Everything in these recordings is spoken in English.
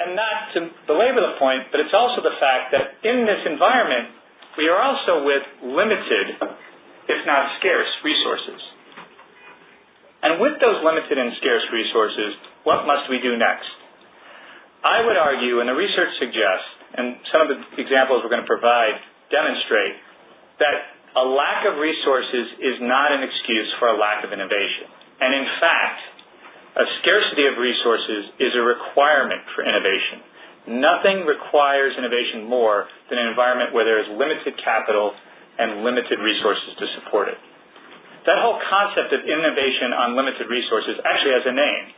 And not to belabor the point, but it's also the fact that in this environment, we are also with limited, if not scarce, resources. And with those limited and scarce resources, what must we do next? I would argue, and the research suggests, and some of the examples we're going to provide demonstrate, that a lack of resources is not an excuse for a lack of innovation. And in fact, a scarcity of resources is a requirement for innovation. Nothing requires innovation more than an environment where there is limited capital and limited resources to support it. That whole concept of innovation on limited resources actually has a name,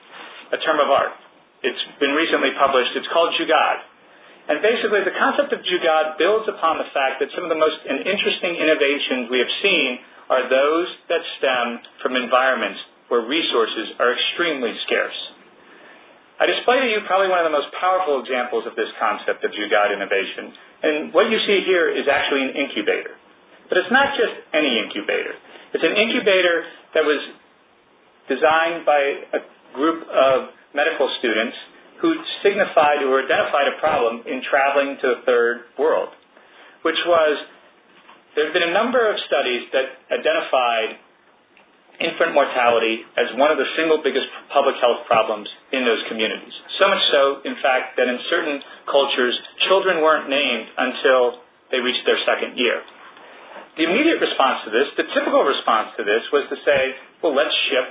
a term of art. It's been recently published. It's called Jugad. And basically, the concept of Jugad builds upon the fact that some of the most interesting innovations we have seen are those that stem from environments where resources are extremely scarce. I display to you probably one of the most powerful examples of this concept of Jugad innovation. And what you see here is actually an incubator. But it's not just any incubator. It's an incubator that was designed by a group of medical students who signified or identified a problem in traveling to the third world, which was, there have been a number of studies that identified infant mortality as one of the single biggest public health problems in those communities. So much so, in fact, that in certain cultures, children weren't named until they reached their second year. The immediate response to this, the typical response to this, was to say, well, let's ship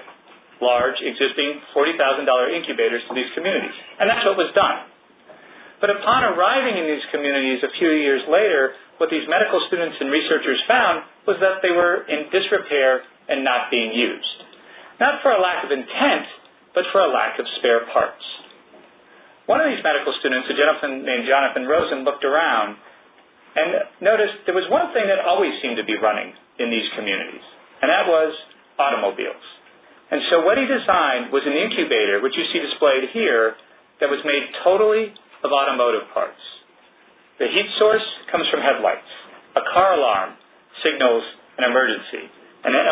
large, existing $40,000 incubators to these communities. And that's what was done. But upon arriving in these communities a few years later, what these medical students and researchers found was that they were in disrepair and not being used. Not for a lack of intent, but for a lack of spare parts. One of these medical students, a gentleman named Jonathan Rosen, looked around and noticed there was one thing that always seemed to be running in these communities, and that was automobiles. And so what he designed was an incubator, which you see displayed here, that was made totally of automotive parts. The heat source comes from headlights. A car alarm signals an emergency. And an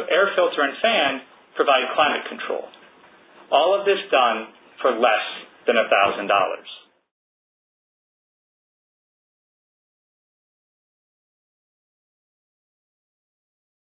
air filter and fan provide climate control. All of this done for less than $1,000.